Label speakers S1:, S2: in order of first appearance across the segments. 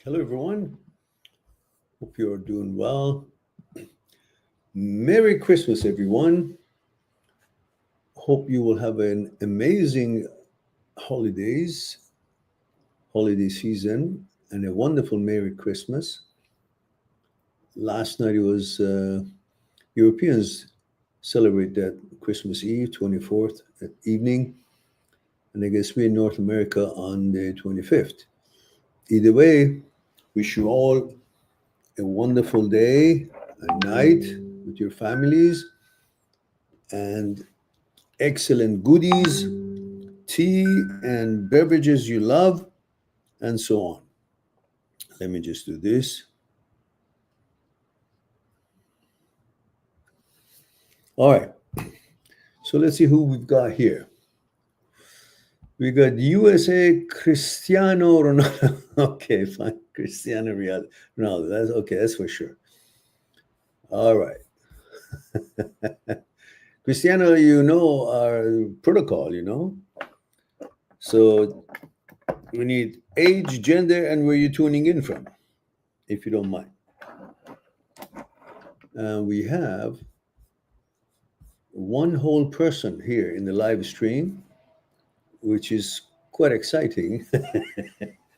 S1: Hello, everyone. Hope you're doing well. Merry Christmas, everyone. Hope you will have an amazing holiday season, and a wonderful Merry Christmas. Last night it was Europeans celebrate that Christmas Eve, 24th at evening, and I guess we in North America on the 25th. Either way, wish you all a wonderful day and night with your families, and excellent goodies, tea and beverages you love, and so on. Let me just do this. All right. So let's see who we've got here. We got USA Cristiano Ronaldo. Okay, fine. Cristiano Ronaldo. That's okay. That's for sure. All right. Cristiano, you know our protocol, you know. So we need age, gender, and where you're tuning in from, if you don't mind. We have one whole person here in the live stream, which is quite exciting.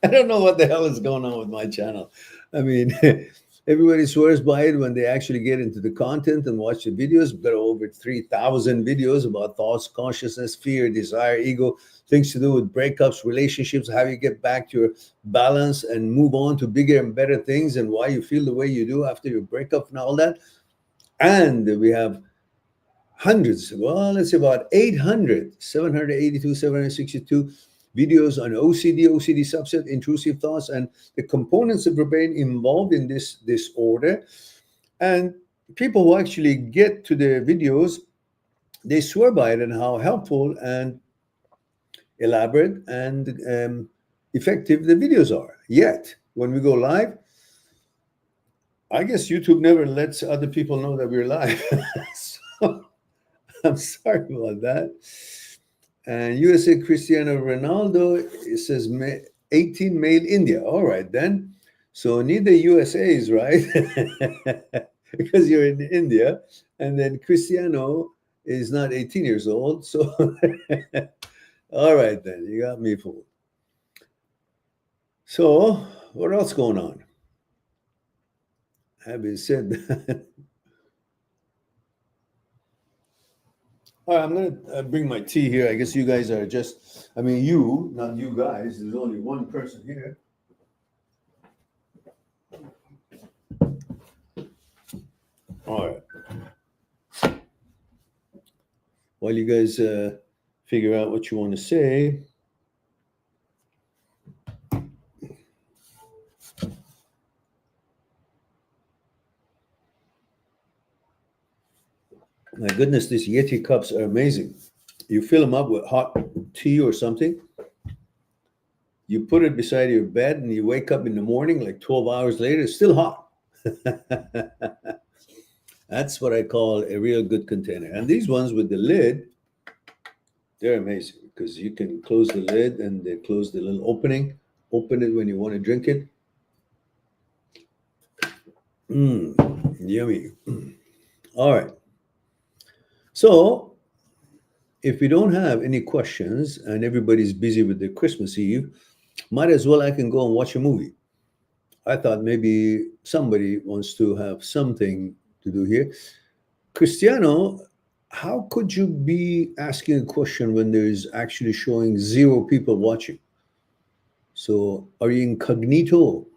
S1: I don't know what the hell is going on with my channel. I mean, everybody swears by it when they actually get into the content and watch the videos. We've got over 3,000 videos about thoughts, consciousness, fear, desire, ego, things to do with breakups, relationships, how you get back to your balance and move on to bigger and better things, and why you feel the way you do after your breakup and all that. And we have hundreds, well, let's say about 800, 782, 762 videos on OCD, OCD subset, intrusive thoughts, and the components of the brain involved in this disorder. And people who actually get to the videos, they swear by it and how helpful and elaborate and effective the videos are. Yet, when we go live, I guess YouTube never lets other people know that we're live. So I'm sorry about that. And USA Cristiano Ronaldo, it says 18 male India. All right, then. So neither USA is right because you're in India. And then Cristiano is not 18 years old. So, all right, then. You got me fooled. So, what else going on? Having said that, all right, I'm going to bring my tea here. I guess you guys are just, I mean, you, not you guys. There's only one person here. All right. while you guys figure out what you want to say, my goodness, these Yeti cups are amazing. You fill them up with hot tea or something. You put it beside your bed and you wake up in the morning, like 12 hours later, it's still hot. That's what I call a real good container. And these ones with the lid, they're amazing because you can close the lid and they close the little opening. Open it when you want to drink it. Yummy. All right. So if we don't have any questions and everybody's busy with their Christmas Eve, might as well I can go and watch a movie. I thought maybe somebody wants to have something to do here. Cristiano, how could you be asking a question when there's actually showing 0 people watching? So are you incognito?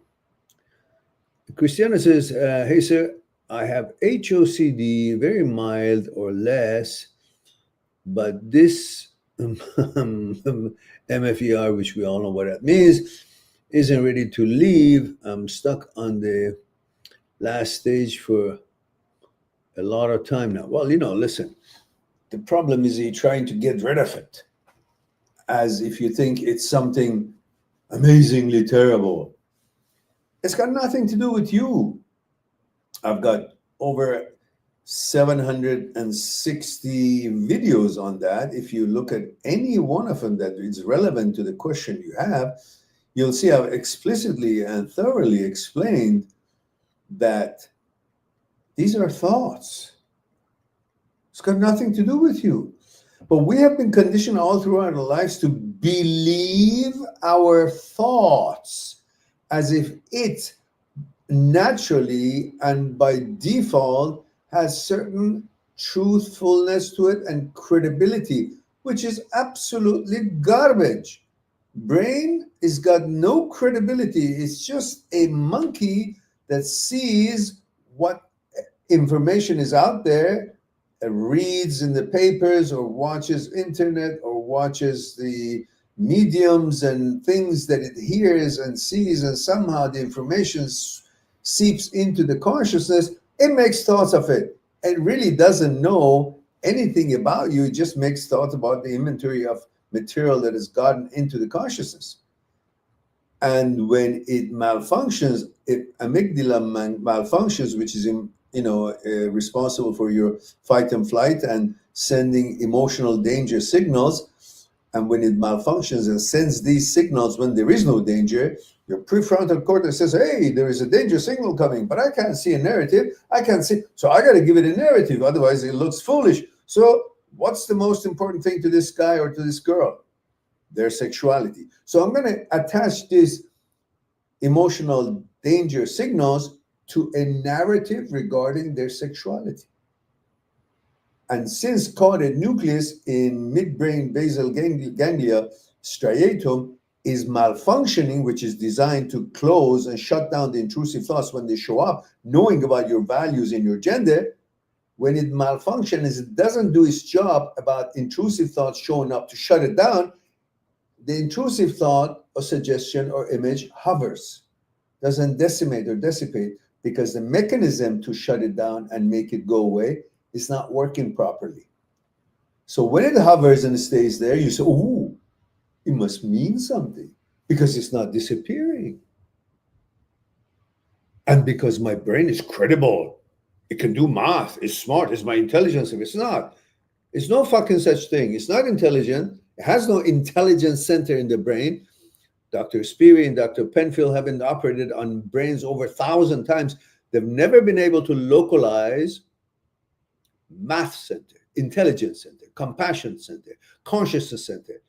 S1: Cristiano says, hey, sir, I have HOCD, very mild or less, but this MFER, which we all know what that means, isn't ready to leave. I'm stuck on the last stage for a lot of time now. Well, listen, the problem is you're trying to get rid of it as if you think it's something amazingly terrible. It's got nothing to do with you. I've got over 760 videos on that. If you look at any one of them that is relevant to the question you have, you'll see I've explicitly and thoroughly explained that these are thoughts. It's got nothing to do with you. But we have been conditioned all throughout our lives to believe our thoughts as if it naturally and by default has certain truthfulness to it and credibility, which is absolutely garbage. Brain has got no credibility. It's just a monkey that sees what information is out there, reads in the papers or watches internet or watches the mediums and things that it hears and sees, and somehow the information seeps into the consciousness. It makes thoughts of it. It really doesn't know anything about you. It just makes thoughts about the inventory of material that has gotten into the consciousness. And when it malfunctions, if amygdala malfunctions, which is responsible for your fight and flight and sending emotional danger signals, and when it malfunctions and sends these signals when there is no danger, your prefrontal cortex says, hey, there is a danger signal coming, but I can't see a narrative. I can't see, so I got to give it a narrative, otherwise it looks foolish. So what's the most important thing to this guy or to this girl? Their sexuality. So I'm going to attach these emotional danger signals to a narrative regarding their sexuality. And since caudate nucleus in midbrain basal ganglia striatum is malfunctioning, which is designed to close and shut down the intrusive thoughts when they show up, knowing about your values and your gender, when it malfunctions, it doesn't do its job about intrusive thoughts showing up to shut it down. The intrusive thought or suggestion or image hovers, doesn't decimate or dissipate, because the mechanism to shut it down and make it go away is not working properly. So when it hovers and it stays there, you say, oh, it must mean something because it's not disappearing. And because my brain is credible, it can do math, it's smart, it's my intelligence. If it's not, it's no fucking such thing. It's not intelligent. It has no intelligence center in the brain. Dr. Speary and Dr. Penfield have been operated on brains over 1,000 times. They've never been able to localize math center, intelligence center, compassion center, consciousness center.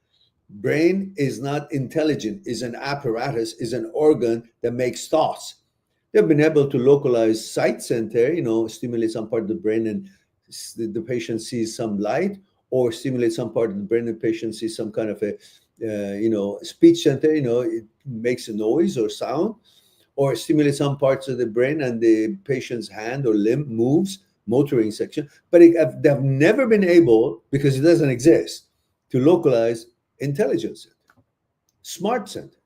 S1: Brain is not intelligent, is an apparatus, is an organ that makes thoughts. They've been able to localize sight center, stimulate some part of the brain and the patient sees some light, or stimulate some part of the brain and the patient sees some kind of a, speech center, it makes a noise or sound, or stimulate some parts of the brain and the patient's hand or limb moves motoring section, but they've never been able, because it doesn't exist, to localize intelligence center, smart center.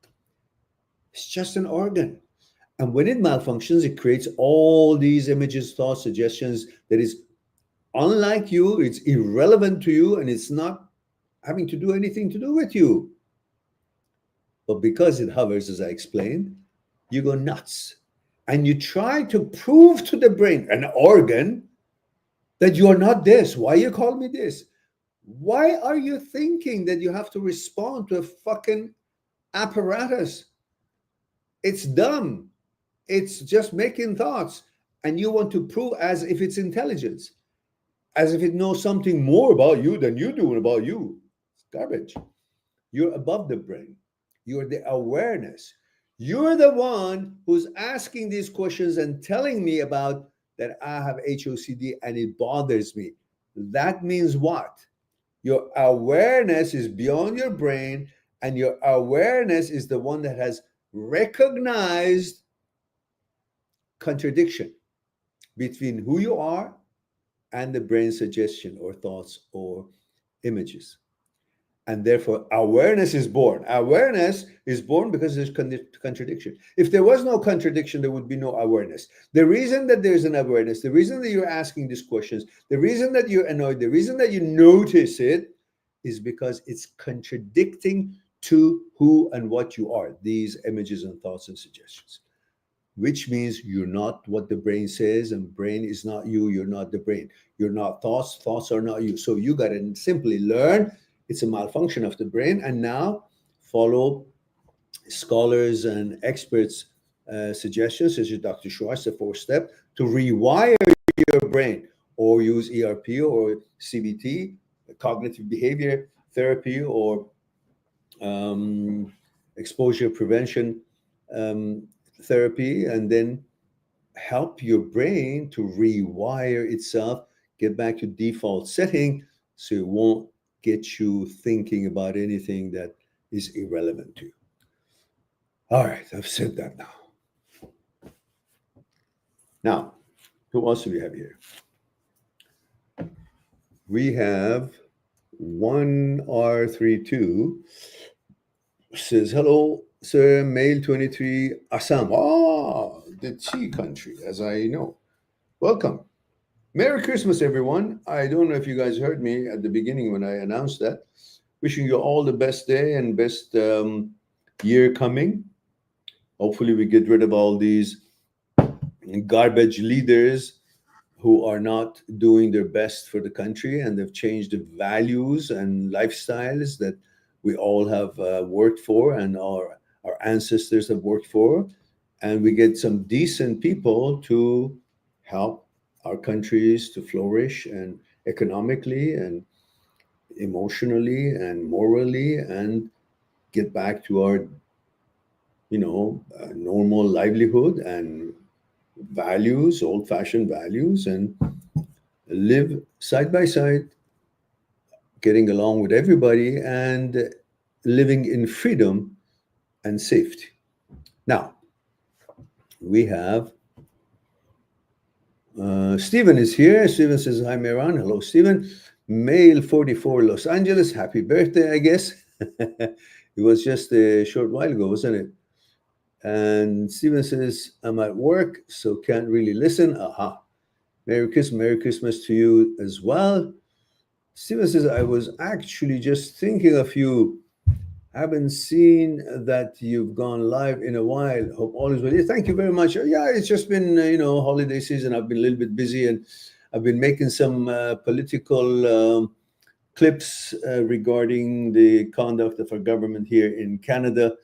S1: It's just an organ. And when it malfunctions, it creates all these images, thoughts, suggestions that is unlike you, it's irrelevant to you, and it's not having to do anything to do with you. But because it hovers, as I explained, you go nuts. And you try to prove to the brain, an organ, that you are not this. Why you call me this? Why are you thinking that you have to respond to a fucking apparatus? It's dumb. It's just making thoughts. And you want to prove as if it's intelligence, as if it knows something more about you than you do about you. It's garbage. You're above the brain. You're the awareness. You're the one who's asking these questions and telling me about that I have HOCD and it bothers me. That means what? Your awareness is beyond your brain, and your awareness is the one that has recognized contradiction between who you are and the brain suggestion or thoughts or images. And therefore, awareness is born. Awareness is born because there's contradiction. If there was no contradiction, there would be no awareness. The reason that there's an awareness, the reason that you're asking these questions, the reason that you're annoyed, the reason that you notice it is because it's contradicting to who and what you are, these images and thoughts and suggestions, which means you're not what the brain says, and brain is not you. You're not the brain. You're not thoughts. Thoughts are not you. So you got to simply learn it's a malfunction of the brain, and now follow scholars and experts' suggestions, such as Dr. Schwartz, the 4-step, to rewire your brain, or use ERP or CBT, cognitive behavior therapy, or exposure prevention therapy, and then help your brain to rewire itself, get back to default setting, so it won't get you thinking about anything that is irrelevant to you. All right, I've said that now. Now, who else do we have here? We have 1R32 says, hello, sir, male 23, Assam. Oh, the tea country, as I know. Welcome. Merry Christmas, everyone. I don't know if you guys heard me at the beginning when I announced that. Wishing you all the best day and best year coming. Hopefully we get rid of all these garbage leaders who are not doing their best for the country, and they've changed the values and lifestyles that we all have worked for, and our ancestors have worked for. And we get some decent people to help our countries to flourish, and economically and emotionally and morally, and get back to our normal livelihood and values, old-fashioned values, and live side by side, getting along with everybody, and living in freedom and safety. Now we have Stephen is here. Stephen says, hi, Mehran. Hello, Stephen. Male 44, Los Angeles. Happy birthday, I guess. It was just a short while ago, wasn't it? And Stephen says, I'm at work, so can't really listen. Aha. Merry Christmas to you as well. Stephen says, I was actually just thinking of you. Haven't seen that you've gone live in a while. Hope all is well. Yeah, thank you very much. Yeah, it's just been, holiday season. I've been a little bit busy, and I've been making some political clips regarding the conduct of our government here in Canada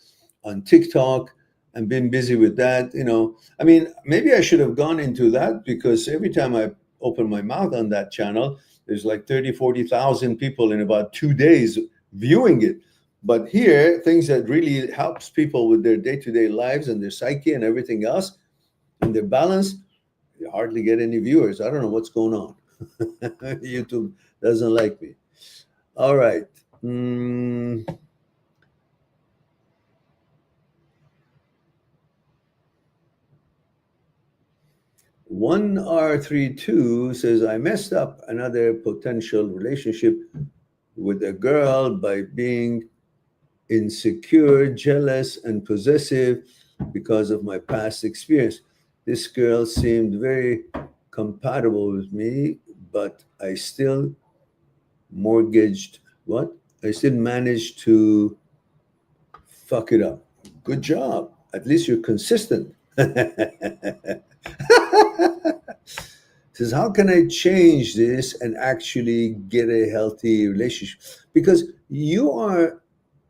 S1: on TikTok, and been busy with that. I mean, maybe I should have gone into that, because every time I open my mouth on that channel, there's like 40,000 people in about 2 days viewing it. But here, things that really helps people with their day-to-day lives and their psyche and everything else, and their balance, you hardly get any viewers. I don't know what's going on. YouTube doesn't like me. All right. 1 1R32 says, I messed up another potential relationship with a girl by being insecure, jealous, and possessive because of my past experience. This girl seemed very compatible with me, but I still mortgaged what? I still managed to fuck it up. Good job. At least you're consistent. Says, how can I change this and actually get a healthy relationship? Because you are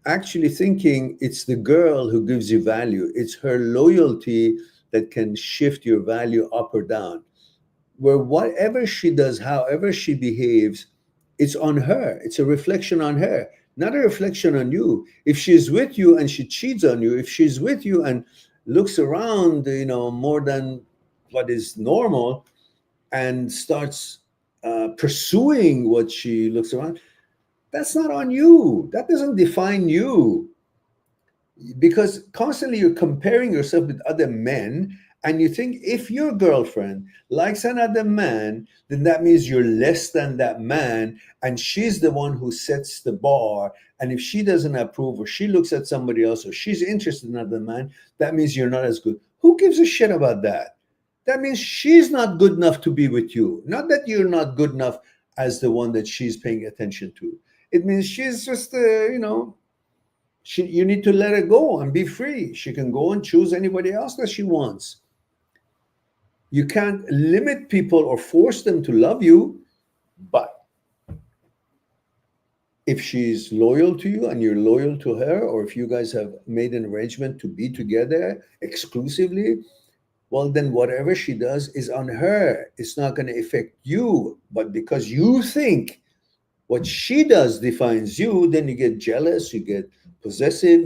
S1: actually thinking it's the girl who gives you value. It's her loyalty that can shift your value up or down. Where whatever she does, however she behaves, it's on her. It's a reflection on her, not a reflection on you. If she's with you and she cheats on you, if she's with you and looks around, more than what is normal, and starts pursuing what she looks around, that's not on you. That doesn't define you, because constantly you're comparing yourself with other men, and you think if your girlfriend likes another man, then that means you're less than that man, and she's the one who sets the bar. And if she doesn't approve, or she looks at somebody else, or she's interested in another man, that means you're not as good. Who gives a shit about that? That means she's not good enough to be with you. Not that you're not good enough as the one that she's paying attention to. It means she's just, you need to let her go and be free. She can go and choose anybody else that she wants. You can't limit people or force them to love you, but if she's loyal to you and you're loyal to her, or if you guys have made an arrangement to be together exclusively, well, then whatever she does is on her. It's not going to affect you. But because you think what she does defines you, then you get jealous, you get possessive,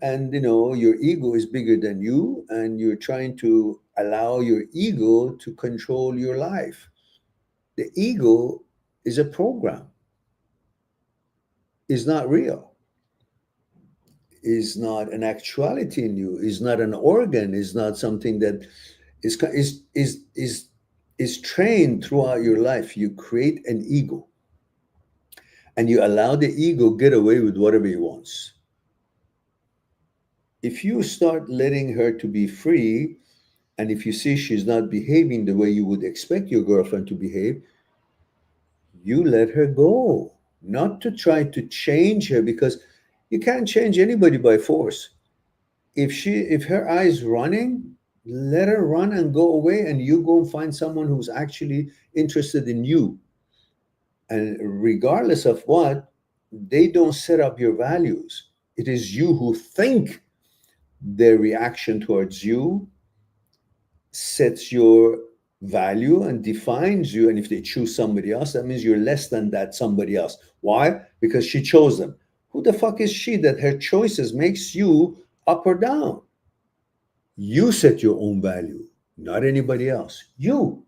S1: and your ego is bigger than you, and you're trying to allow your ego to control your life. The ego is a program, is not real, is not an actuality in you, is not an organ, is not something that is trained throughout your life. You create an ego, and you allow the ego get away with whatever he wants. If you start letting her to be free, and if you see she's not behaving the way you would expect your girlfriend to behave, you let her go. Not to try to change her, because you can't change anybody by force. If her eye's running, let her run and go away, and you go and find someone who's actually interested in you. And regardless of what, they don't set up your values. It is you who think their reaction towards you sets your value and defines you. And if they choose somebody else, that means you're less than that somebody else. Why? Because she chose them. Who the fuck is she that her choices makes you up or down? You set your own value, not anybody else. You're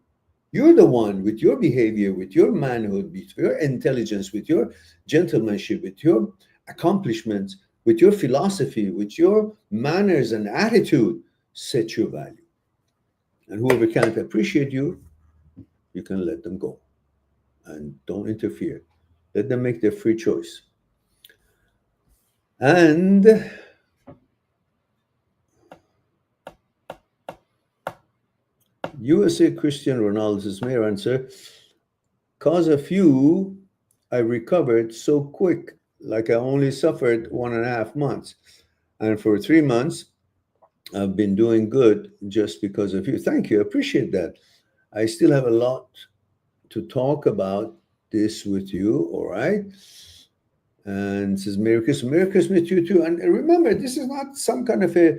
S1: the one, with your behavior, with your manhood, with your intelligence, with your gentlemanship, with your accomplishments, with your philosophy, with your manners and attitude, set your value. And whoever can't appreciate you, you can let them go. And don't interfere. Let them make their free choice. And USA Christian Ronaldo says, may I answer? Cause a few, I recovered so quick, like I only suffered 1.5 months. And for 3 months, I've been doing good just because of you. Thank you. I appreciate that. I still have a lot to talk about this with you. All right. And says, Merry Christmas to you too. And remember, this is not some kind of a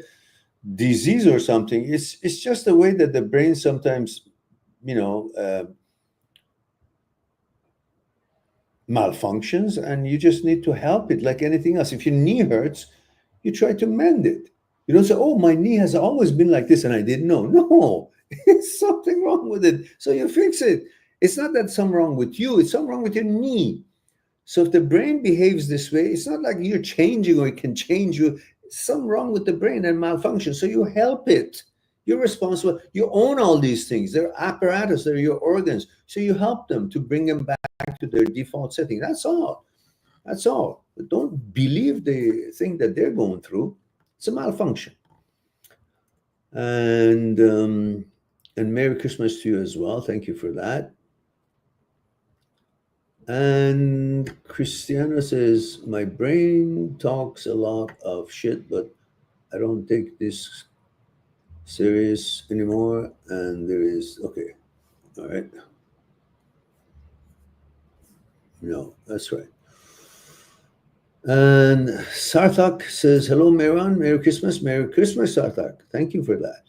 S1: disease or something. It's just the way that the brain sometimes, malfunctions, and you just need to help it like anything else. If your knee hurts, you try to mend it. You don't say, oh, my knee has always been like this and I didn't know. No, it's something wrong with it. So you fix it. It's not that something wrong with you, it's something wrong with your knee. So if the brain behaves this way, it's not like you're changing or it can change you. It's something wrong with the brain and malfunction. So you help it. You're responsible. You own all these things. They're apparatus. They're your organs. So you help them to bring them back to their default setting. That's all. That's all. But don't believe the thing that they're going through. It's a malfunction. And Merry Christmas to you as well. Thank you for that. And Cristiano says, my brain talks a lot of shit, but I don't take this serious anymore. And there is, okay, all right. No, that's right. And Sarthak says, hello, Meron. Merry Christmas. Merry Christmas, Sarthak. Thank you for that.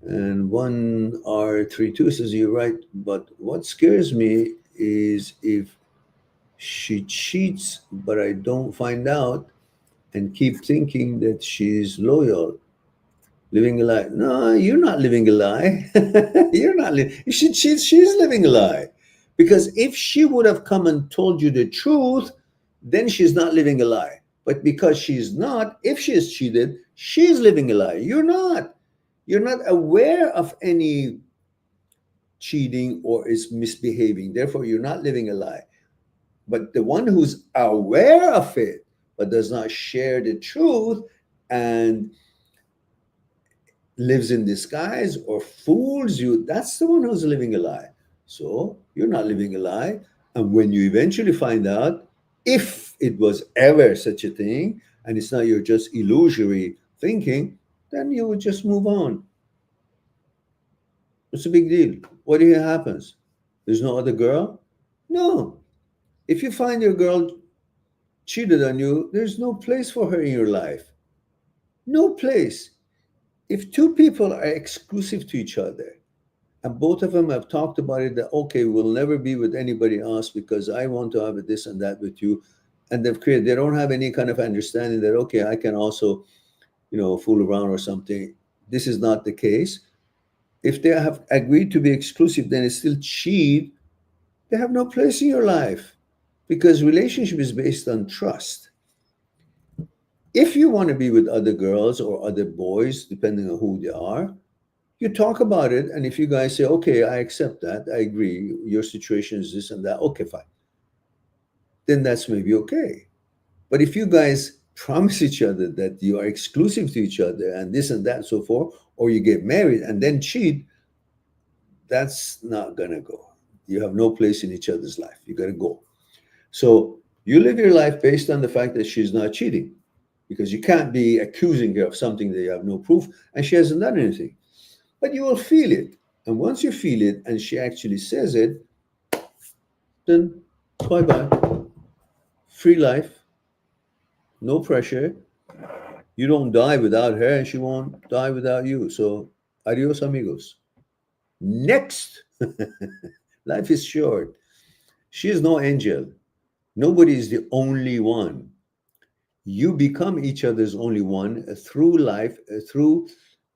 S1: And 1R32 says, you're right. But what scares me is if she cheats, but I don't find out and keep thinking that she's loyal, living a lie. No, you're not living a lie. You're not living. If she cheats, she's living a lie. Because if she would have come and told you the truth, then she's not living a lie. But because she's not, if she has cheated, she's living a lie. You're not. You're not aware of any cheating or is misbehaving. Therefore, you're not living a lie. But the one who's aware of it, but does not share the truth and lives in disguise or fools you, that's the one who's living a lie. So you're not living a lie. And when you eventually find out, if it was ever such a thing, and it's not your just illusory thinking, then you would just move on. What's a big deal? What do you think happens? There's no other girl? No. If you find your girl cheated on you, there's no place for her in your life. No place. If two people are exclusive to each other, and both of them have talked about it, that, okay, we'll never be with anybody else because I want to have this and that with you, and they don't have any kind of understanding that, okay, I can also, fool around or something. This is not the case. If they have agreed to be exclusive, then it's still cheat. They have no place in your life, because relationship is based on trust. If you want to be with other girls or other boys, depending on who they are, you talk about it. And if you guys say, okay, I accept that, I agree, your situation is this and that, okay, fine, then that's maybe okay. But if you guys promise each other that you are exclusive to each other and this and that and so forth, or you get married and then cheat, that's not gonna go. You have no place in each other's life. You gotta go. So you live your life based on the fact that she's not cheating, because you can't be accusing her of something that you have no proof, and she hasn't done anything. But you will feel it. And once you feel it and she actually says it, then bye-bye. Free life, no pressure. You don't die without her and she won't die without you. So adios, amigos. Next. Life is short. She is no angel. Nobody is the only one. You become each other's only one through life, through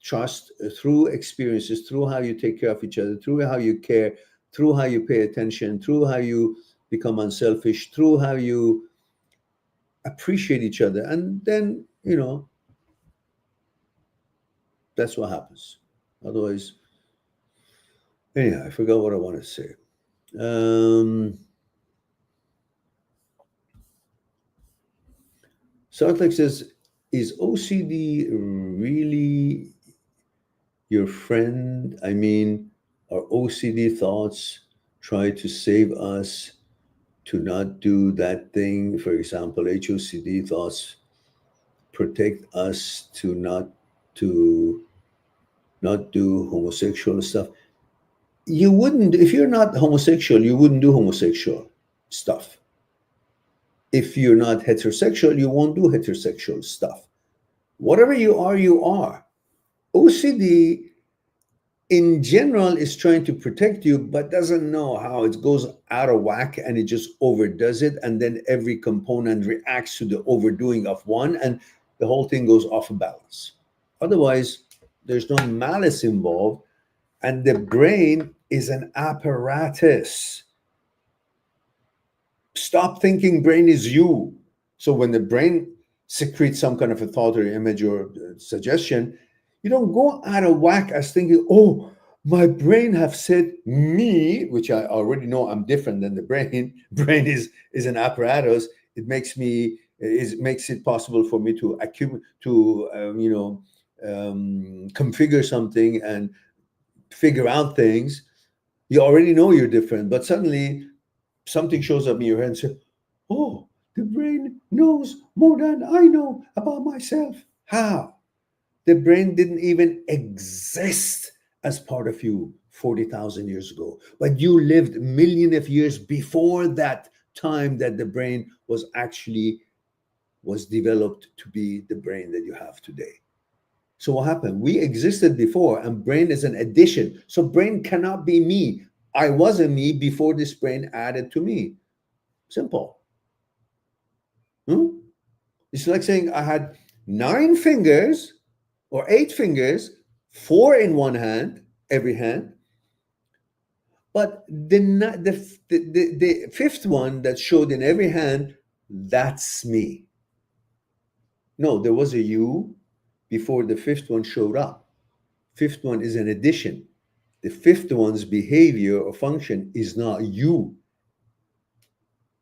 S1: trust, through experiences, through how you take care of each other, through how you care, through how you pay attention, through how you become unselfish, through how you appreciate each other. And then, that's what happens. Otherwise, anyhow, I forgot what I want to say. Sartlek says, is OCD really your friend? I mean, our OCD thoughts try to save us to not do that thing. For example, HOCD thoughts protect us to not do homosexual stuff. You wouldn't, if you're not homosexual, you wouldn't do homosexual stuff. If you're not heterosexual, you won't do heterosexual stuff. Whatever you are, you are. OCD in general is trying to protect you, but doesn't know how it goes out of whack and it just overdoes it. And then every component reacts to the overdoing of one and the whole thing goes off balance. Otherwise, there's no malice involved. And the brain is an apparatus. Stop thinking brain is you. So when the brain secretes some kind of a thought or image or suggestion, You don't go out of whack as thinking, oh, my brain have said me, which I already know I'm different than the brain. Brain is an apparatus. It makes it possible for me to accumulate, to configure something and figure out things. You already know you're different, but suddenly something shows up in your head and says, oh, the brain knows more than I know about myself. How? The brain didn't even exist as part of you 40,000 years ago, but you lived millions of years before that time that the brain was developed to be the brain that you have today. So what happened? We existed before, and brain is an addition. So brain cannot be me. I was a me before this brain added to me. Simple. It's like saying I had 9 fingers or 8 fingers, 4 in one hand, every hand. But the fifth one that showed in every hand, that's me. No, there was a you before the fifth one showed up. Fifth one is an addition. The fifth one's behavior or function is not you.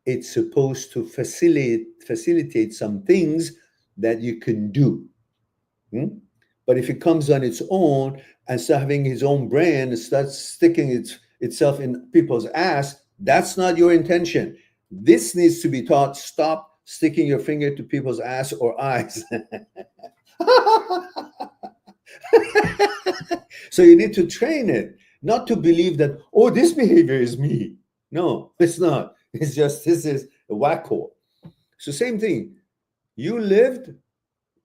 S1: It's supposed to facilitate some things that you can do. But if it comes on its own and starts having its own brain and starts sticking itself in people's ass, that's not your intention. This needs to be taught. Stop sticking your finger to people's ass or eyes. So you need to train it, not to believe that, oh, this behavior is me. No, it's not. It's just, this is a wacko. So same thing. You lived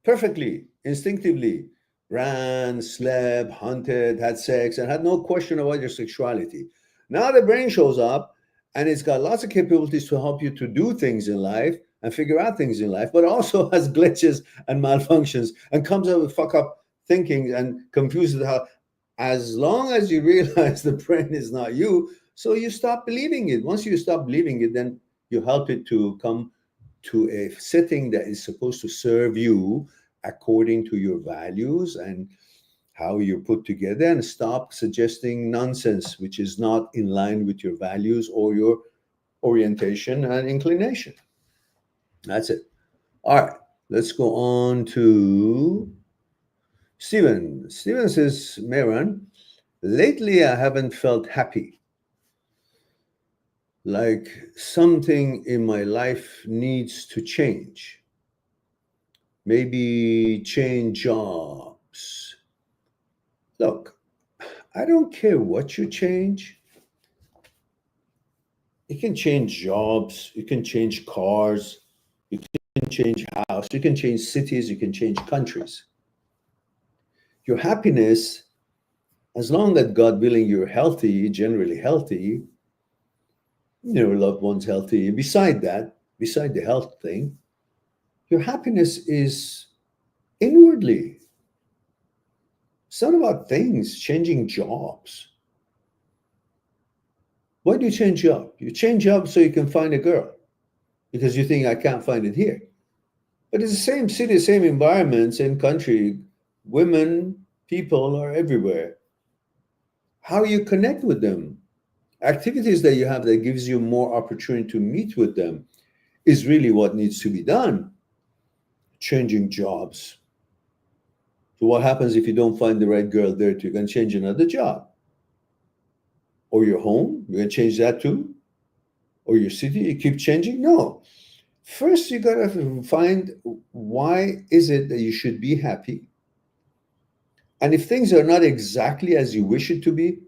S1: perfectly, instinctively, ran, slept, hunted, had sex, and had no question about your sexuality. Now the brain shows up and it's got lots of capabilities to help you to do things in life and figure out things in life, but also has glitches and malfunctions and comes up with fuck up thinking and confuses how. As long as you realize the brain is not you, so you stop believing it. Once you stop believing it, then you help it to come to a setting that is supposed to serve you according to your values and how you're put together, and stop suggesting nonsense which is not in line with your values or your orientation and inclination. That's it. All right, let's go on to Steven. Steven says, Mehran, lately I haven't felt happy. Like something in my life needs to change. Maybe change jobs. Look, I don't care what you change. You can change jobs, you can change cars, you can change house, you can change cities, you can change countries. Your happiness, as long as God willing you're healthy, generally healthy, loved ones healthy, beside that, beside the health thing, your happiness is inwardly. It's not about things, changing jobs. Why do you change job? You change job so you can find a girl because you think I can't find it here. But it's the same city, same environment, same country. Women, people are everywhere. How you connect with them, activities that you have that gives you more opportunity to meet with them is really what needs to be done. Changing jobs. So what happens if you don't find the right girl there? You're going to change another job. Or your home, you're going to change that too? Or your city, you keep changing? No. First, you got to find why is it that you should be happy? And if things are not exactly as you wish it to be,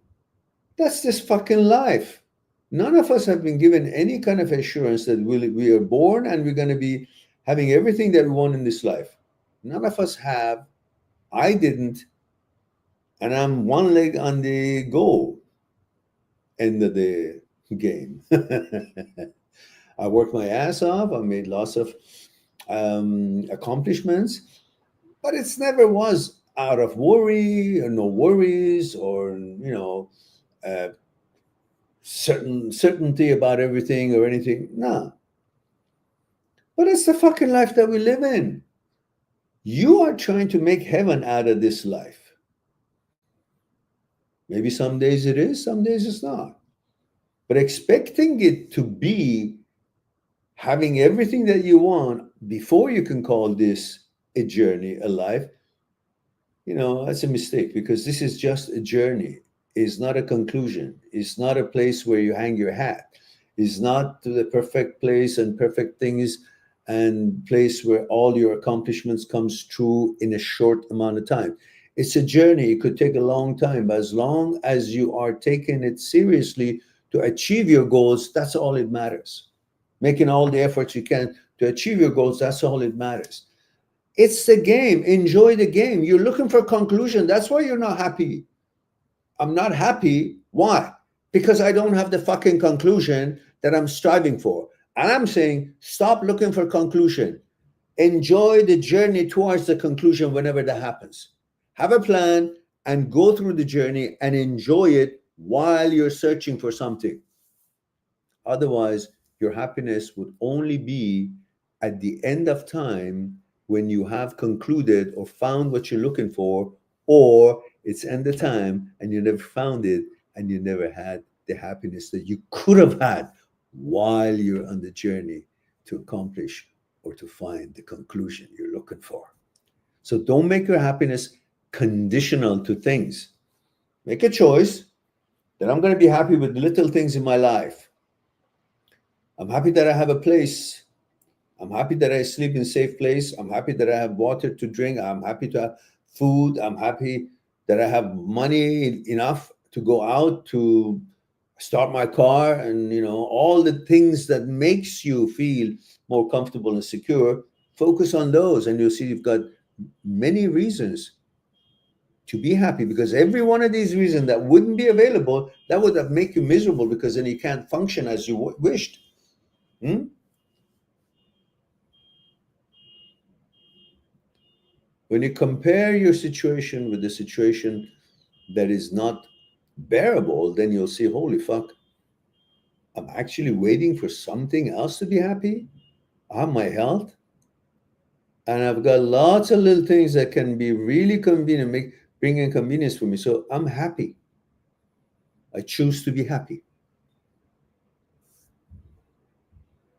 S1: that's this fucking life. None of us have been given any kind of assurance that we are born and we're going to be having everything that we want in this life. None of us have. I didn't. And I'm one leg on the goal end of the game. I worked my ass off. I made lots of accomplishments, but it's never was out of worry or no worries or certainty about everything or anything. No. But it's the fucking life that we live in. You are trying to make heaven out of this life. Maybe some days it is, some days it's not. But expecting it to be having everything that you want before you can call this a journey, a life, that's a mistake, because this is just a journey. It's not a conclusion. It's not a place where you hang your hat. It's not the perfect place and perfect things and place where all your accomplishments comes true in a short amount of time. It's a journey. It could take a long time, but as long as you are taking it seriously to achieve your goals, that's all it matters. Making all the efforts you can to achieve your goals, that's all it matters. It's the game. Enjoy the game. You're looking for a conclusion. That's why you're not happy. I'm not happy. Why? Because I don't have the fucking conclusion that I'm striving for. And I'm saying, stop looking for conclusion. Enjoy the journey towards the conclusion whenever that happens. Have a plan and go through the journey and enjoy it while you're searching for something. Otherwise, your happiness would only be at the end of time, when you have concluded or found what you're looking for, or it's end of time and you never found it and you never had the happiness that you could have had while you're on the journey to accomplish or to find the conclusion you're looking for. So don't make your happiness conditional to things. Make a choice that I'm going to be happy with little things in my life. I'm happy that I have a place. I'm happy that I sleep in a safe place. I'm happy that I have water to drink. I'm happy to have food. I'm happy that I have money enough to go out to start my car, and all the things that makes you feel more comfortable and secure. Focus on those and you'll see you've got many reasons to be happy, because every one of these reasons that wouldn't be available, that would have make you miserable, because then you can't function as you wished. When you compare your situation with the situation that is not bearable, then you'll see, holy fuck, I'm actually waiting for something else to be happy. I have my health, and I've got lots of little things that can be really convenient, bring inconvenience for me. So I'm happy. I choose to be happy.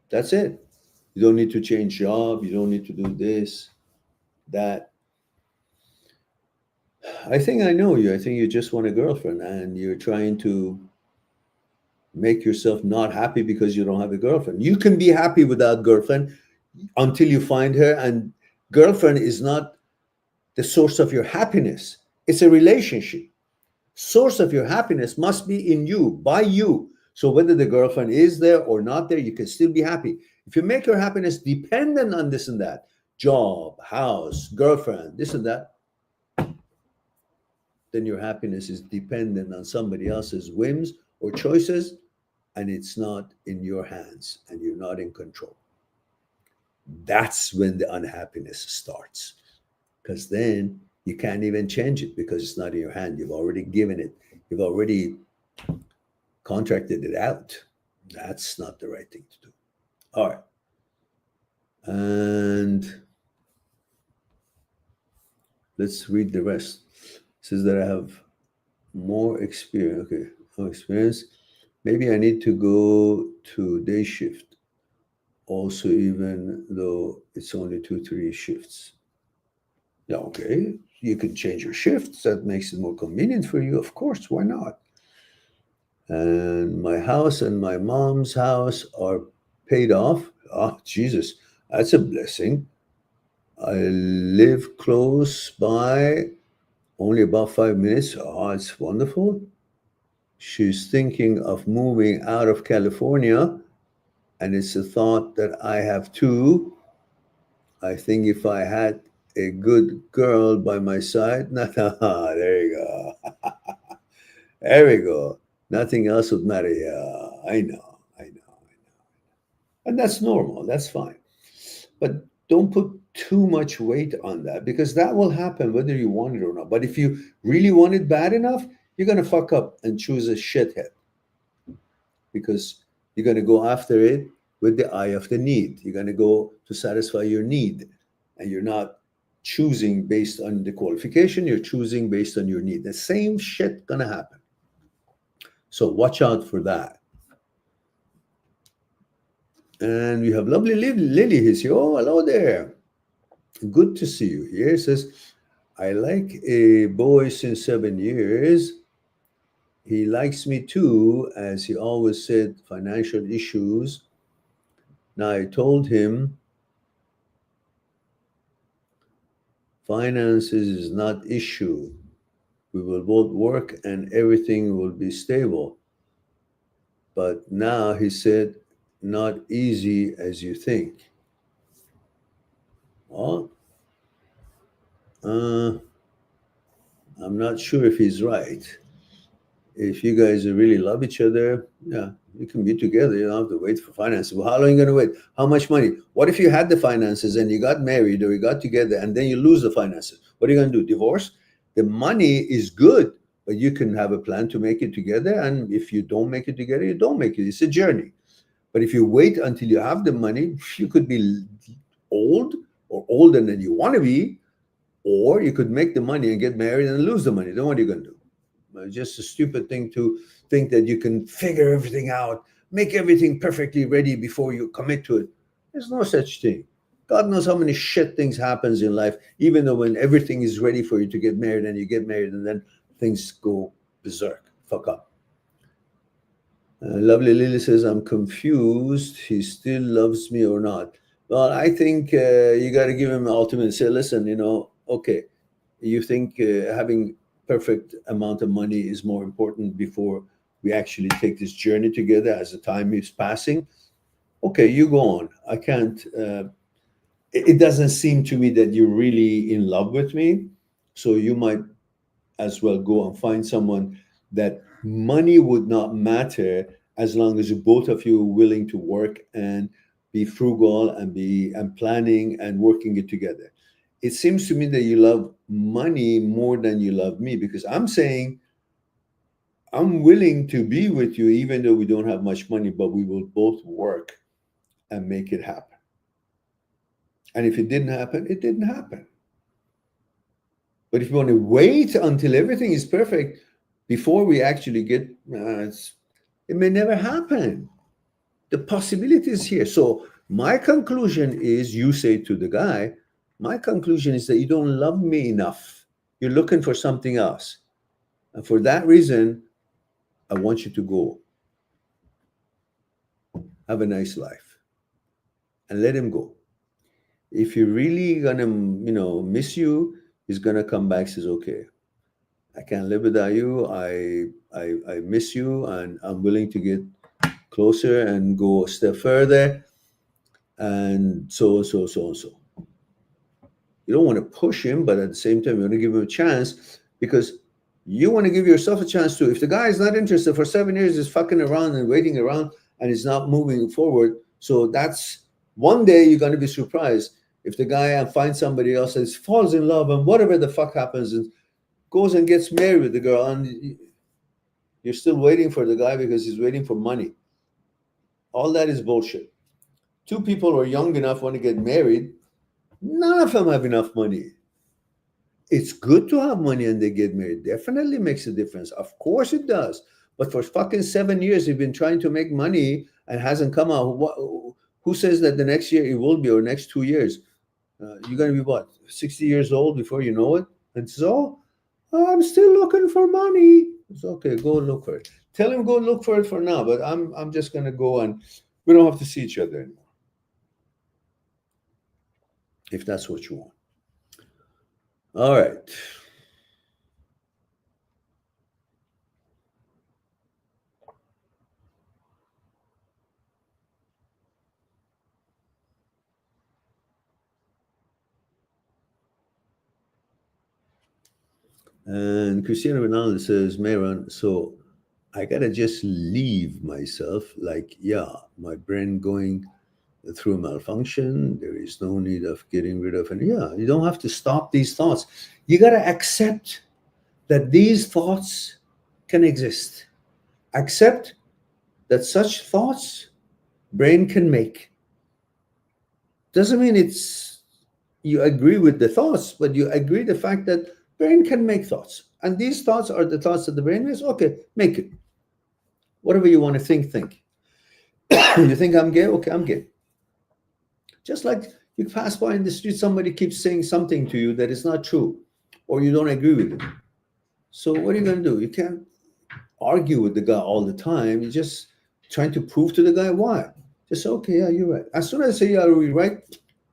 S1: That's it. You don't need to change job. You don't need to do this, that. I think I know you. I think you just want a girlfriend and you're trying to make yourself not happy because you don't have a girlfriend. You can be happy without girlfriend until you find her, and girlfriend is not the source of your happiness. It's a relationship. Source of your happiness must be in you, by you. So whether the girlfriend is there or not there, you can still be happy. If you make your happiness dependent on this and that, job, house, girlfriend, this and that, then your happiness is dependent on somebody else's whims or choices, and it's not in your hands and you're not in control. That's when the unhappiness starts, because then you can't even change it because it's not in your hand. You've already given it, you've already contracted it out. That's not the right thing to do. All right. And let's read the rest. It says that I have more experience. Okay, more experience. Maybe I need to go to day shift also, even though it's only 2-3 shifts. Yeah, okay. You can change your shifts. That makes it more convenient for you. Of course, why not? And my house and my mom's house are paid off. Oh, Jesus, that's a blessing. I live close by, only about 5 minutes. Oh, it's wonderful. She's thinking of moving out of California, and it's a thought that I have too. I think if I had a good girl by my side, there you go. There we go. Nothing else would matter. Yeah, I know. And that's normal. That's fine. But don't put too much weight on that, because that will happen whether you want it or not. But if you really want it bad enough, you're going to fuck up and choose a shithead, because you're going to go after it with the eye of the need. You're going to go to satisfy your need, and you're not choosing based on the qualification, you're choosing based on your need. The same shit gonna happen. So watch out for that. And we have lovely Lily. He's here. Oh, hello there. Good to see you here. It says, I like a boy since 7 years. He likes me too, as he always said, financial issues. Now I told him finances is not issue. We will both work and everything will be stable. But now he said, not easy as you think. Well, I'm not sure if he's right. If you guys really love each other, yeah, you can be together. You don't have to wait for finances. Well, how long are you going to wait? How much money? What if you had the finances and you got married or you got together and then you lose the finances? What are you going to do? Divorce? The money is good, but you can have a plan to make it together. And if you don't make it together, you don't make it. It's a journey. But if you wait until you have the money, you could be old or older than you want to be, or you could make the money and get married and lose the money. Then what are you going to do? Just a stupid thing to think that you can figure everything out, make everything perfectly ready before you commit to it. There's no such thing. God knows how many shit things happens in life, even though when everything is ready for you to get married and you get married and then things go berserk, fuck up. Lovely Lily says, I'm confused. He still loves me or not? Well, I think you got to give him an ultimate and say, listen, okay, you think having perfect amount of money is more important before we actually take this journey together as the time is passing? Okay, you go on. I can't, it doesn't seem to me that you're really in love with me. So you might as well go and find someone that money would not matter as long as both of you are willing to work and be frugal and planning and working it together. It seems to me that you love money more than you love me, because I'm saying I'm willing to be with you even though we don't have much money, but we will both work and make it happen. And if it didn't happen, it didn't happen. But if you want to wait until everything is perfect before we actually get, it may never happen. The possibility is here. So my conclusion is, you say to the guy, my conclusion is that you don't love me enough. You're looking for something else. And for that reason, I want you to go. Have a nice life. And let him go. If you're really gonna, miss you, he's gonna come back, says, okay, I can't live without you. I miss you, and I'm willing to get closer and go a step further. And so. You don't want to push him, but at the same time, you want to give him a chance, because you want to give yourself a chance too. If the guy is not interested for 7 years, is fucking around and waiting around and is not moving forward. So that's one day you're going to be surprised if the guy finds somebody else and falls in love and whatever the fuck happens and goes and gets married with the girl, and you're still waiting for the guy because he's waiting for money. All that is bullshit. Two people who are young enough want to get married. None of them have enough money. It's good to have money and they get married. Definitely makes a difference. Of course it does. But for fucking 7 years, you've been trying to make money and hasn't come out. Who says that the next year it will be, or next 2 years? You're going to be what, 60 years old before you know it? And so, I'm still looking for money. It's okay, go look for it. Tell him go look for it for now, but I'm just going to go, and we don't have to see each other anymore, if that's what you want. All right. And Christina Ronaldo says, Mayron, so I gotta just leave myself, like, yeah, my brain going through a malfunction. There is no need of getting rid of it. Yeah, you don't have to stop these thoughts. You gotta accept that these thoughts can exist. Accept that such thoughts brain can make. Doesn't mean it's, you agree with the thoughts, but you agree the fact that brain can make thoughts. And these thoughts are the thoughts that the brain makes. Okay, make it. Whatever you want to think, think. You think I'm gay? Okay, I'm gay. Just like you pass by in the street, somebody keeps saying something to you that is not true, or you don't agree with it. So what are you going to do? You can't argue with the guy all the time. You're just trying to prove to the guy why. Just say, okay, yeah, you're right. As soon as I say, yeah, you're right,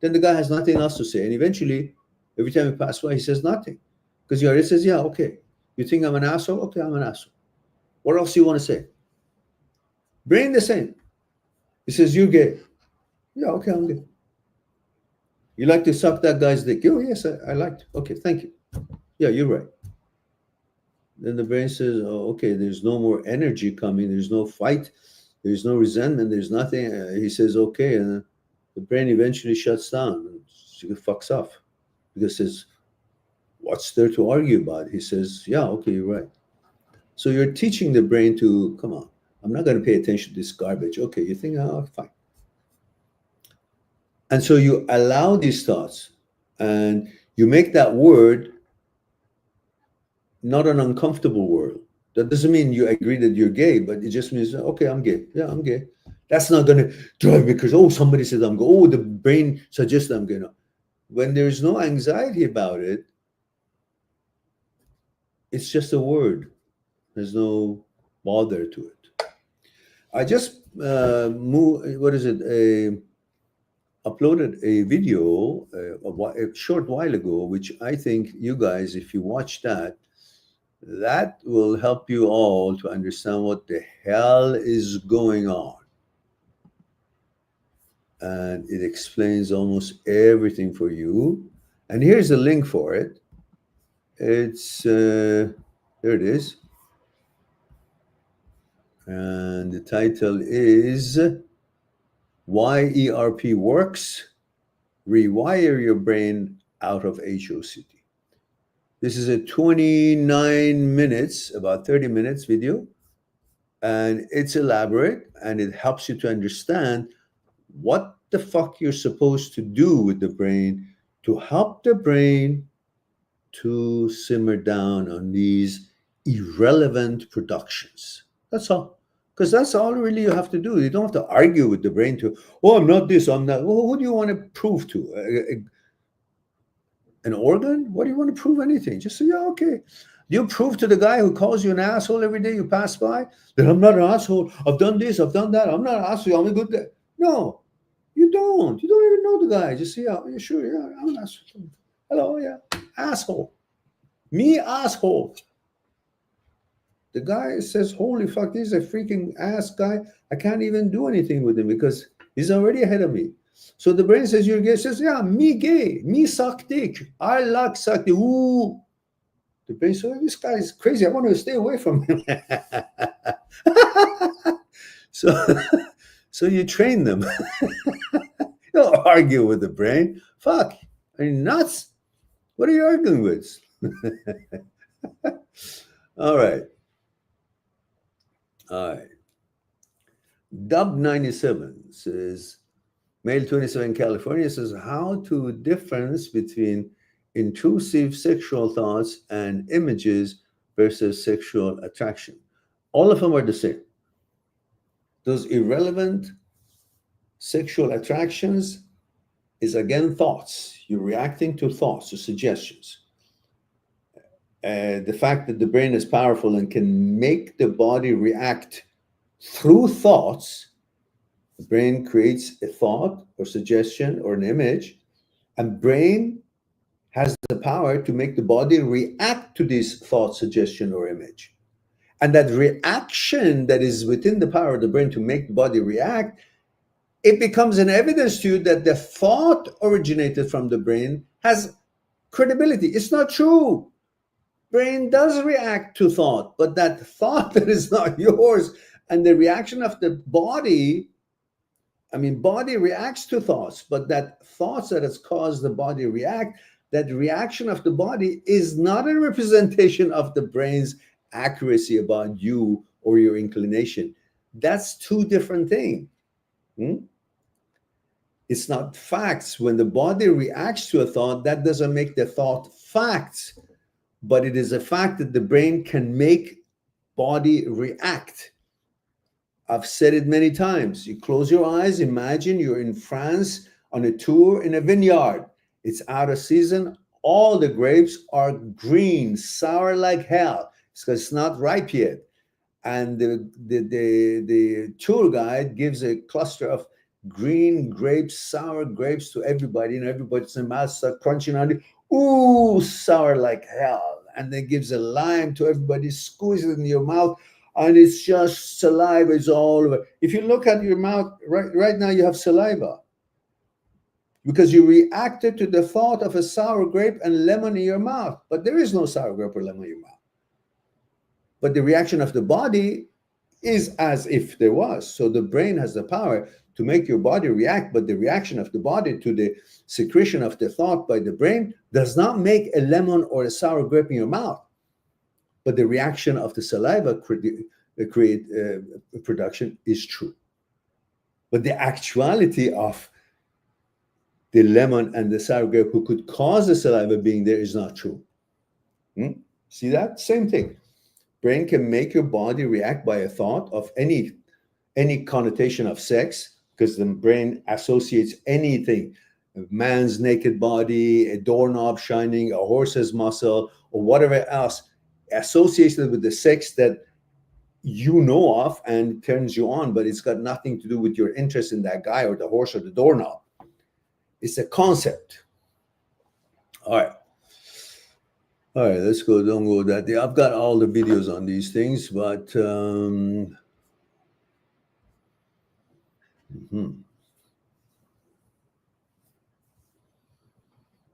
S1: then the guy has nothing else to say. And eventually, every time you pass by, he says nothing. Because he already says, yeah, okay. You think I'm an asshole? Okay, I'm an asshole. What else do you want to say? Brain the same. He says, you're gay. Yeah, okay, I'm gay. You like to suck that guy's dick? Oh, yes, I like to. Okay, thank you. Yeah, you're right. Then the brain says, oh, okay, there's no more energy coming. There's no fight. There's no resentment. There's nothing. He says, okay. And the brain eventually shuts down. She fucks off because says, what's there to argue about? He says, yeah, okay, you're right. So you're teaching the brain to, come on, I'm not going to pay attention to this garbage. Okay, you think, oh, fine. And so you allow these thoughts and you make that word not an uncomfortable word. That doesn't mean you agree that you're gay, but it just means, okay, I'm gay. Yeah, I'm gay. That's not going to drive me because, oh, somebody said I'm gay. Oh, the brain suggests I'm gay. No. When there's no anxiety about it, it's just a word. There's no bother to it. I just uploaded a video a short while ago, which I think you guys, if you watch that, that will help you all to understand what the hell is going on. And it explains almost everything for you. And here's a link for it. It's, there it is. And the title is Why ERP Works, Rewire Your Brain Out of HOCD. This is a 29 minutes, about 30 minutes video. And it's elaborate and it helps you to understand what the fuck you're supposed to do with the brain to help the brain to simmer down on these irrelevant productions. That's all. Because that's all really you have to do. You don't have to argue with the brain to, oh, I'm not this, I'm not. Well, who do you want to prove to? An organ? What do you want to prove anything? Just say, yeah, okay. You prove to the guy who calls you an asshole every day you pass by that I'm not an asshole. I've done this, I've done that. I'm not an asshole. I'm a good guy. No, you don't. You don't even know the guy. Just say, yeah, yeah, sure, yeah, I'm an asshole. Hello, yeah, asshole. Me, asshole. The guy says, holy fuck, this is a freaking ass guy. I can't even do anything with him because he's already ahead of me. So the brain says, you're gay. Says, yeah, me gay. Me suck dick. I like suck dick. Ooh. The brain says, this guy is crazy. I want to stay away from him. So you train them. Don't argue with the brain. Fuck. Are you nuts? What are you arguing with? All right. All right. Dub97 says, male 27 California says, how to difference between intrusive sexual thoughts and images versus sexual attraction. All of them are the same. Those irrelevant sexual attractions is again thoughts. You're reacting to thoughts, to suggestions. The fact that the brain is powerful and can make the body react through thoughts, the brain creates a thought or suggestion or an image, and brain has the power to make the body react to this thought, suggestion, or image. And that reaction that is within the power of the brain to make the body react, it becomes an evidence to you that the thought originated from the brain has credibility. It's not true. Brain does react to thought, but that thought that is not yours and the reaction of the body, I mean, body reacts to thoughts, but that thoughts that has caused the body react, that reaction of the body is not a representation of the brain's accuracy about you or your inclination. That's two different things. It's not facts. When the body reacts to a thought, that doesn't make the thought facts, but it is a fact that the brain can make body react. I've said it many times. You close your eyes, imagine you're in France on a tour in a vineyard. It's out of season. All the grapes are green, sour like hell. It's because it's not ripe yet. And the tour guide gives a cluster of green grapes, sour grapes to everybody, and everybody's mouth start crunching on it. Ooh, sour like hell. And then gives a lime to everybody, squeeze it in your mouth, and it's just saliva is all over. If you look at your mouth right now, you have saliva because you reacted to the thought of a sour grape and lemon in your mouth. But there is no sour grape or lemon in your mouth. But the reaction of the body is as if there was. So the brain has the power to make your body react, but the reaction of the body to the secretion of the thought by the brain does not make a lemon or a sour grape in your mouth. But the reaction of the saliva production is true. But the actuality of the lemon and the sour grape who could cause the saliva being there is not true. See that? Same thing. Brain can make your body react by a thought of any connotation of sex, because the brain associates anything, a man's naked body, a doorknob shining, a horse's muscle, or whatever else associated with the sex that you know of and turns you on, but it's got nothing to do with your interest in that guy or the horse or the doorknob. It's a concept. All right, let's go. Don't go that day. I've got all the videos on these things, but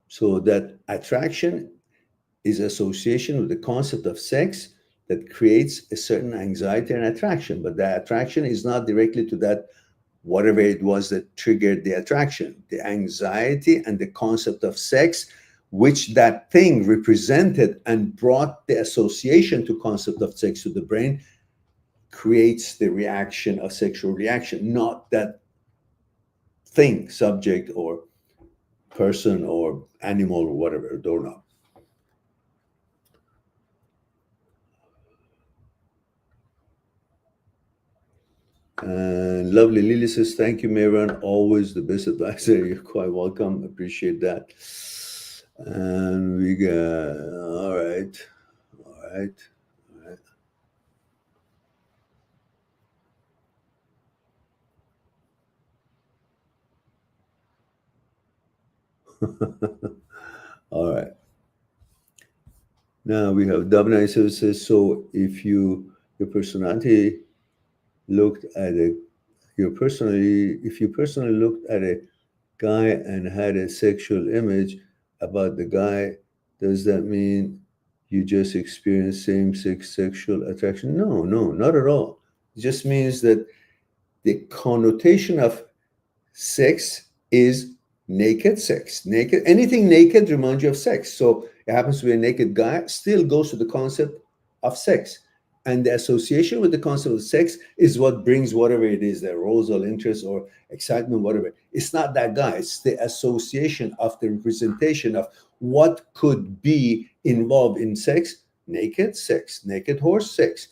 S1: so that attraction is association with the concept of sex that creates a certain anxiety and attraction, but that attraction is not directly to that whatever it was that triggered the attraction. The anxiety and the concept of sex, which that thing represented and brought the association to concept of sex to the brain, creates the reaction of sexual reaction, not that thing, subject or person or animal or whatever, doorknob. And lovely Lily says, thank you, Mehran. Always the best advisor. You're quite welcome. Appreciate that. And we got, all right. All right. Now we have W9 says, so if your personality looked at if you personally looked at a guy and had a sexual image about the guy, does that mean you just experience same-sex sexual attraction? No, not at all. It just means that the connotation of sex is naked sex. Naked, anything naked reminds you of sex. So it happens to be a naked guy, still goes to the concept of sex. And the association with the concept of sex is what brings whatever it is, the arousal, interest, or excitement, whatever. It's not that guy. It's the association of the representation of what could be involved in sex. Naked sex, naked horse sex,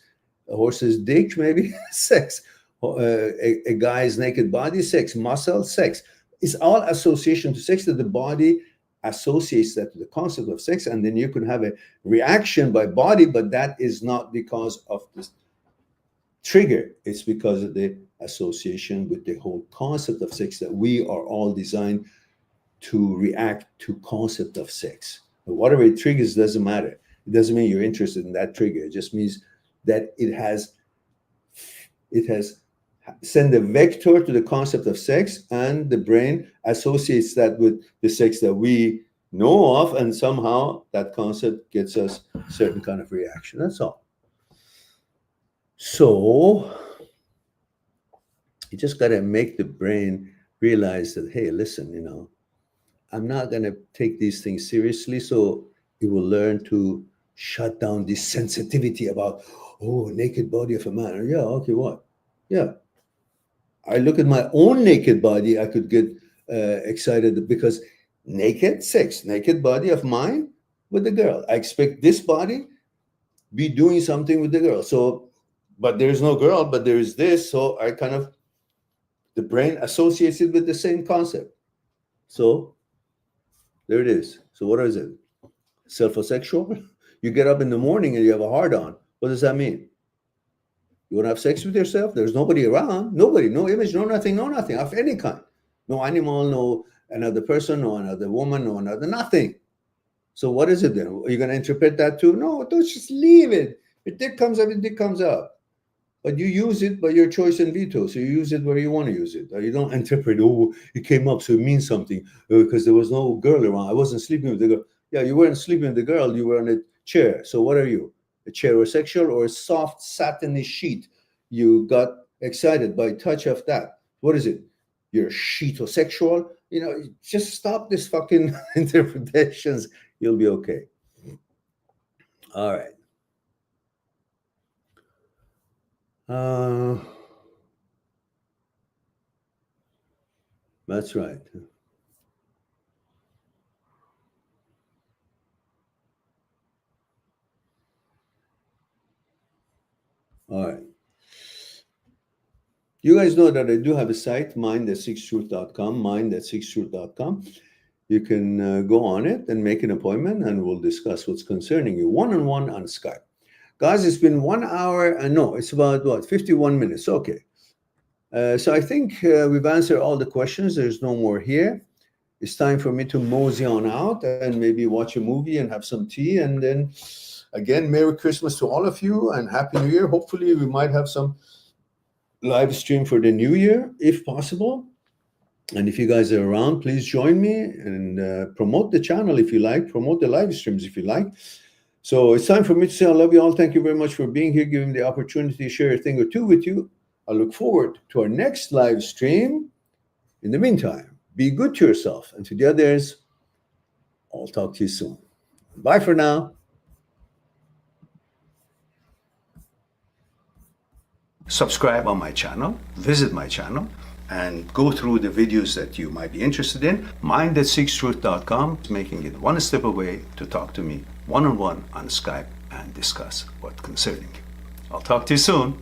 S1: a horse's dick, maybe sex, a guy's naked body sex, muscle sex. It's all association to sex that the body associates that to the concept of sex, and then you can have a reaction by body, but that is not because of this trigger. It's because of the association with the whole concept of sex that we are all designed to react to concept of sex. But whatever it triggers doesn't matter. It doesn't mean you're interested in that trigger. It just means that it has send a vector to the concept of sex, and the brain associates that with the sex that we know of, and somehow that concept gets us a certain kind of reaction. That's all. So you just got to make the brain realize that, hey, listen, I'm not going to take these things seriously, so it will learn to shut down this sensitivity about, naked body of a man. Yeah, okay, what? Yeah. I look at my own naked body, I could get excited because naked sex, naked body of mine with the girl. I expect this body be doing something with the girl. So, but there's no girl, but there is this. So I kind of, the brain associates it with the same concept. So there it is. So what is it? Self-sexual? You get up in the morning and you have a hard on. What does that mean? You want to have sex with yourself? There's nobody around. Nobody, no image, no nothing of any kind. No animal, no another person, no another woman, no another, nothing. So what is it then? Are you going to interpret that too? No, don't, just leave it. If dick comes up, it dick comes up. But you use it by your choice and veto. So you use it where you want to use it. Or you don't interpret, oh, it came up, so it means something because there was no girl around. I wasn't sleeping with the girl. Yeah, you weren't sleeping with the girl. You were on a chair. So what are you? A chairosexual or a soft satiny sheet? You got excited by touch of that. What is it? You're sheetosexual? You know, just stop this fucking interpretations. You'll be okay. All right. That's right. All right. You guys know that I do have a site, mind@sixtruth.com, mind@sixtruth.com. You can go on it and make an appointment, and we'll discuss what's concerning you one-on-one on Skype. Guys, it's been 1 hour, no, it's about, 51 minutes. Okay. So I think we've answered all the questions. There's no more here. It's time for me to mosey on out and maybe watch a movie and have some tea. And then, again, Merry Christmas to all of you and Happy New Year. Hopefully, we might have some live stream for the new year, if possible. And if you guys are around, please join me and promote the channel if you like, promote the live streams if you like. So it's time for me to say I love you all. Thank you very much for being here, giving the opportunity to share a thing or two with you. I look forward to our next live stream. In the meantime, be good to yourself, and to the others, I'll talk to you soon. Bye for now. Subscribe on my channel, visit my channel, and go through the videos that you might be interested in. Mind@sixtruth.com is making it one step away to talk to me one-on-one on Skype and discuss what's concerning you. I'll talk to you soon.